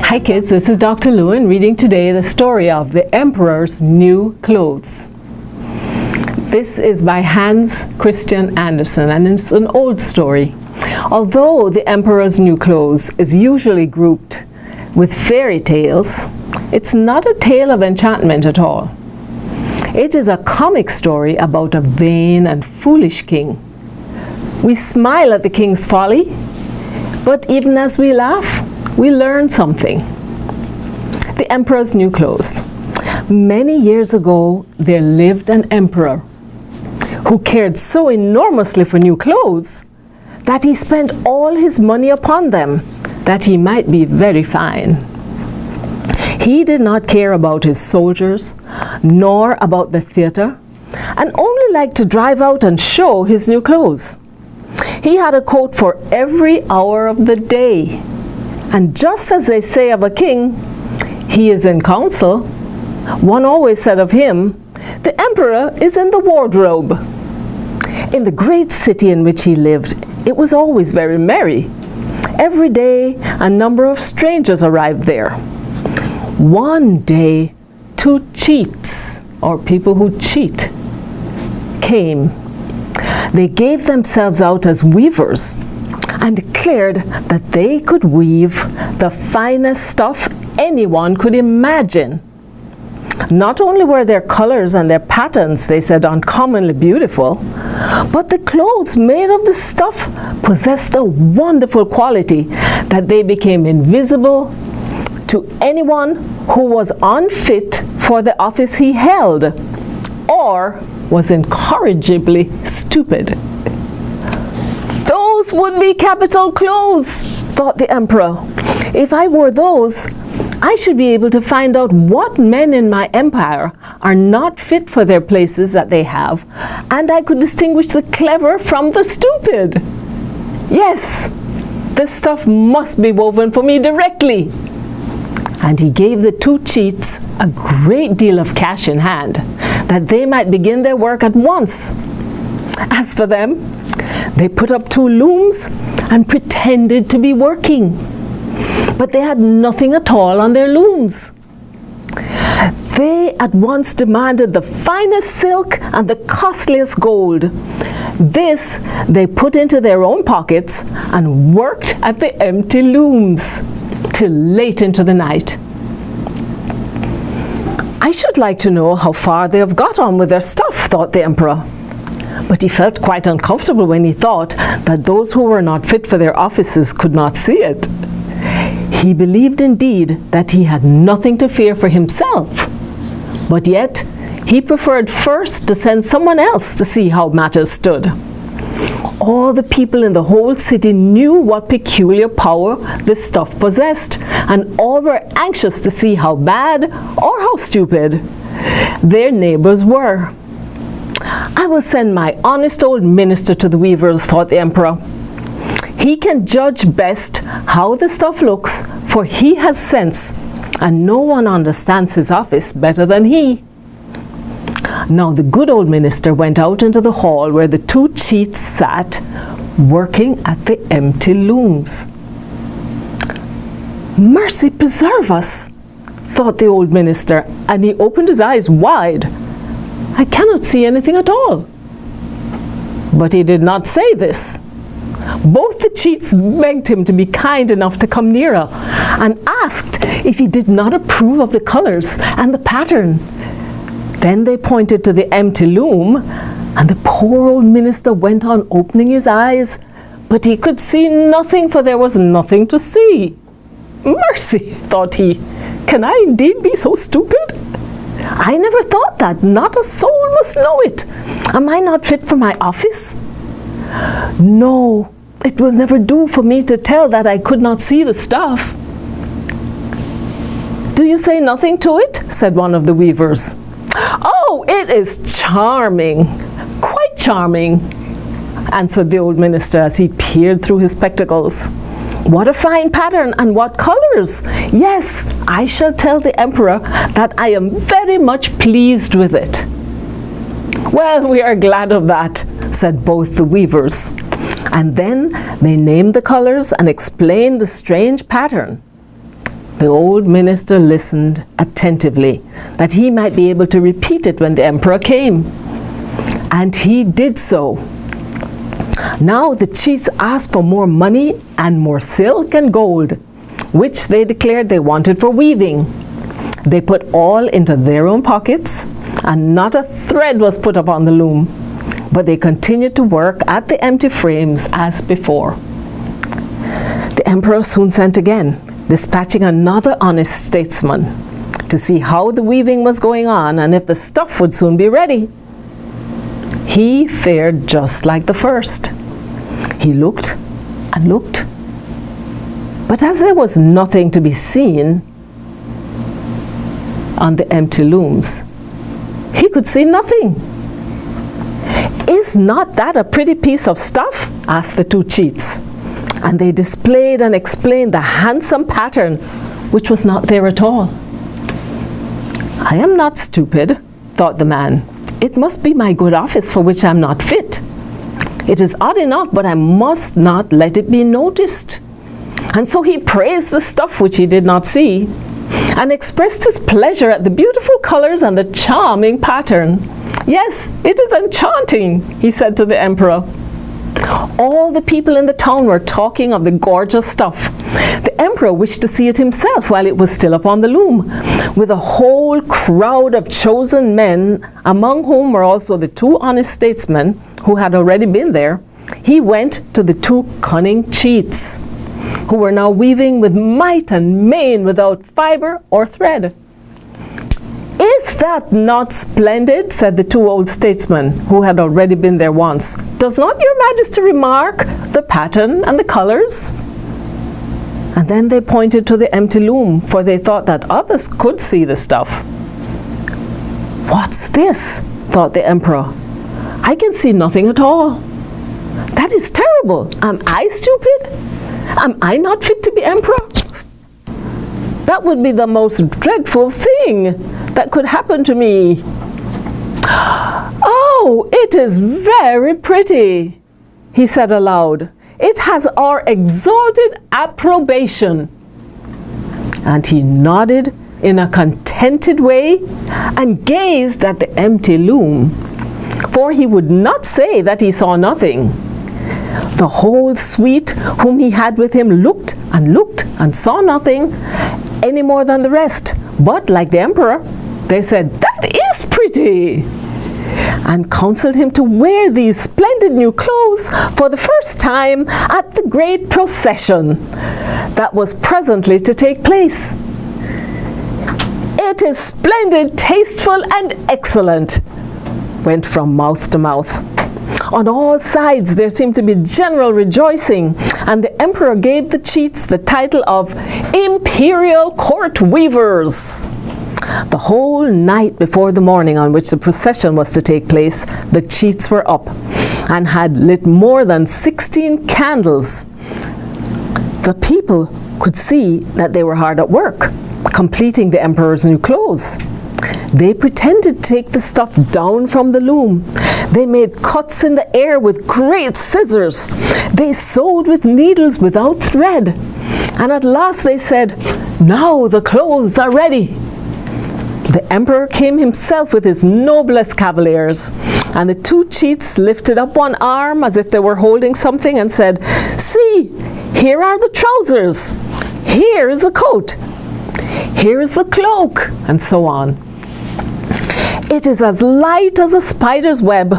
Hi kids, this is Dr. Lewin reading today the story of The Emperor's New Clothes. This is by Hans Christian Andersen, and it's an old story. Although The Emperor's New Clothes is usually grouped with fairy tales, it's not a tale of enchantment at all. It is a comic story about a vain and foolish king. We smile at the king's folly, but even as we laugh, we learn something. The Emperor's New Clothes. Many years ago, there lived an emperor who cared so enormously for new clothes that he spent all his money upon them, that he might be very fine. He did not care about his soldiers, nor about the theater, and only liked to drive out and show his new clothes. He had a coat for every hour of the day. And just as they say of a king, he is in council, one always said of him, the emperor is in the wardrobe. In the great city in which he lived, it was always very merry. Every day, a number of strangers arrived there. One day, two cheats, or people who cheat, came. They gave themselves out as weavers and declared that they could weave the finest stuff anyone could imagine. Not only were their colors and their patterns, they said, uncommonly beautiful, but the clothes made of the stuff possessed the wonderful quality that they became invisible to anyone who was unfit for the office he held or was incorrigibly stupid. Those would be capital clothes, thought the emperor. If I wore those, I should be able to find out what men in my empire are not fit for their places that they have, and I could distinguish the clever from the stupid. Yes, this stuff must be woven for me directly. And he gave the two cheats a great deal of cash in hand, that they might begin their work at once. As for them, they put up two looms and pretended to be working. But they had nothing at all on their looms. They at once demanded the finest silk and the costliest gold. This they put into their own pockets and worked at the empty looms till late into the night. I should like to know how far they have got on with their stuff, thought the emperor. But he felt quite uncomfortable when he thought that those who were not fit for their offices could not see it. He believed indeed that he had nothing to fear for himself, but yet he preferred first to send someone else to see how matters stood. All the people in the whole city knew what peculiar power this stuff possessed, and all were anxious to see how bad or how stupid their neighbors were. I will send my honest old minister to the weavers, thought the emperor. He can judge best how the stuff looks, for he has sense, and no one understands his office better than he. Now the good old minister went out into the hall where the two cheats sat, working at the empty looms. Mercy preserve us, thought the old minister, and he opened his eyes wide. I cannot see anything at all. But he did not say this. Both the cheats begged him to be kind enough to come nearer and asked if he did not approve of the colors and the pattern. Then they pointed to the empty loom, and the poor old minister went on opening his eyes, but he could see nothing, for there was nothing to see. Mercy, thought he, can I indeed be so stupid? I never thought that. Not a soul must know it. Am I not fit for my office? No, it will never do for me to tell that I could not see the stuff. Do you say nothing to it? Said one of the weavers. Oh, it is charming, quite charming, answered the old minister as he peered through his spectacles. What a fine pattern and what colors! Yes, I shall tell the emperor that I am very much pleased with it. Well, we are glad of that, said both the weavers. And then they named the colors and explained the strange pattern. The old minister listened attentively, that he might be able to repeat it when the emperor came. And he did so. Now the chiefs asked for more money and more silk and gold, which they declared they wanted for weaving. They put all into their own pockets, and not a thread was put upon the loom, but they continued to work at the empty frames as before. The emperor soon sent again, dispatching another honest statesman to see how the weaving was going on and if the stuff would soon be ready. He fared just like the first. He looked and looked, but as there was nothing to be seen on the empty looms, he could see nothing. "Is not that a pretty piece of stuff?" asked the two cheats. And they displayed and explained the handsome pattern, which was not there at all. "I am not stupid," thought the man. "It must be my good office for which I am not fit. It is odd enough, but I must not let it be noticed." And so he praised the stuff which he did not see, and expressed his pleasure at the beautiful colors and the charming pattern. "Yes, it is enchanting," he said to the emperor. All the people in the town were talking of the gorgeous stuff. The emperor wished to see it himself while it was still upon the loom. With a whole crowd of chosen men, among whom were also the two honest statesmen who had already been there, he went to the two cunning cheats, who were now weaving with might and main without fibre or thread. "Is that not splendid?" said the two old statesmen, who had already been there once. "Does not your majesty remark the pattern and the colours?" And then they pointed to the empty loom, for they thought that others could see the stuff. "What's this?" thought the emperor. "I can see nothing at all. That is terrible. Am I stupid? Am I not fit to be emperor? That would be the most dreadful thing that could happen to me. Oh, it is very pretty," he said aloud. "It has our exalted approbation." And he nodded in a contented way and gazed at the empty loom, for he would not say that he saw nothing. The whole suite whom he had with him looked and saw nothing any more than the rest, but like the emperor, they said, "That is pretty," and counseled him to wear these splendid new clothes for the first time at the great procession that was presently to take place. "It is splendid, tasteful, and excellent," went from mouth to mouth. On all sides there seemed to be general rejoicing, and the emperor gave the cheats the title of Imperial Court Weavers. The whole night before the morning on which the procession was to take place, the cheats were up and had lit more than 16 candles. The people could see that they were hard at work, completing the emperor's new clothes. They pretended to take the stuff down from the loom. They made cuts in the air with great scissors. They sewed with needles without thread. And at last they said, "Now the clothes are ready." The emperor came himself with his noblest cavaliers, and the two cheats lifted up one arm as if they were holding something and said, "See, here are the trousers. Here is the coat. Here is the cloak," and so on. "It is as light as a spider's web.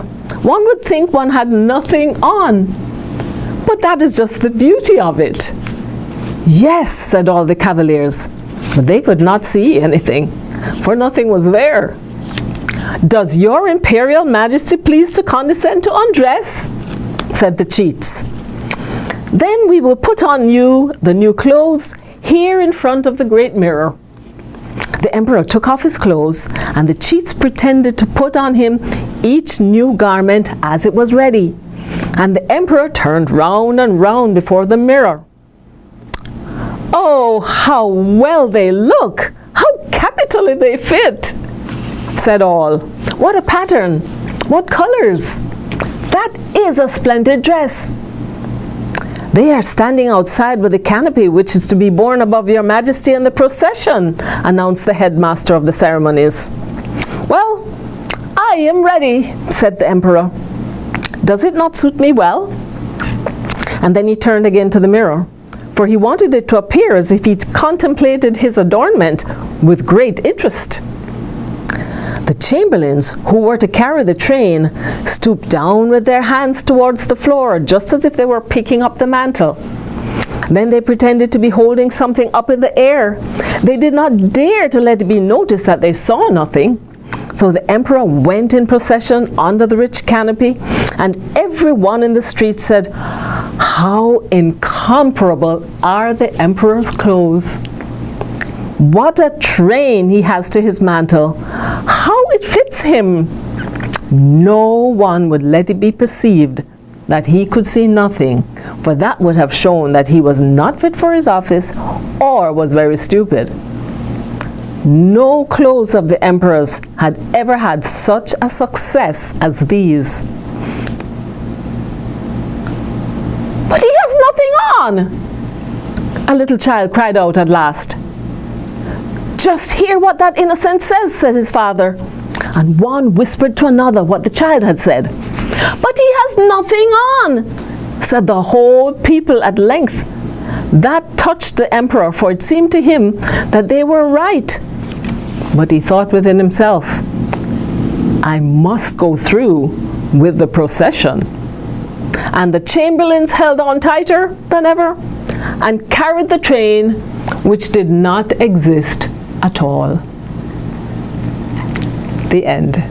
One would think one had nothing on. But that is just the beauty of it." "Yes," said all the cavaliers, but they could not see anything, for nothing was there. "Does your imperial majesty please to condescend to undress?" said the cheats. "Then we will put on you the new clothes here in front of the great mirror." The emperor took off his clothes, and the cheats pretended to put on him each new garment as it was ready. And the emperor turned round and round before the mirror. "Oh, how well they look! How capitally they fit!" said all. "What a pattern! What colors! That is a splendid dress! "They are standing outside with the canopy which is to be borne above your majesty in the procession," announced the headmaster of the ceremonies. "Well, I am ready," said the emperor. "Does it not suit me well?" And then he turned again to the mirror, for he wanted it to appear as if he contemplated his adornment with great interest. The chamberlains who were to carry the train stooped down with their hands towards the floor, just as if they were picking up the mantle. Then they pretended to be holding something up in the air. They did not dare to let it be noticed that they saw nothing. So the emperor went in procession under the rich canopy, and everyone in the street said, "How incomparable are the emperor's clothes! What a train he has to his mantle! How it fits him!" No one would let it be perceived that he could see nothing, for that would have shown that he was not fit for his office or was very stupid. No clothes of the emperors had ever had such a success as these. "But he has nothing on!" a little child cried out at last. "Just hear what that innocent says," said his father. And one whispered to another what the child had said. "But he has nothing on," said the whole people at length. That touched the emperor, for it seemed to him that they were right. But he thought within himself, "I must go through with the procession." And the chamberlains held on tighter than ever and carried the train, which did not exist at all. The end.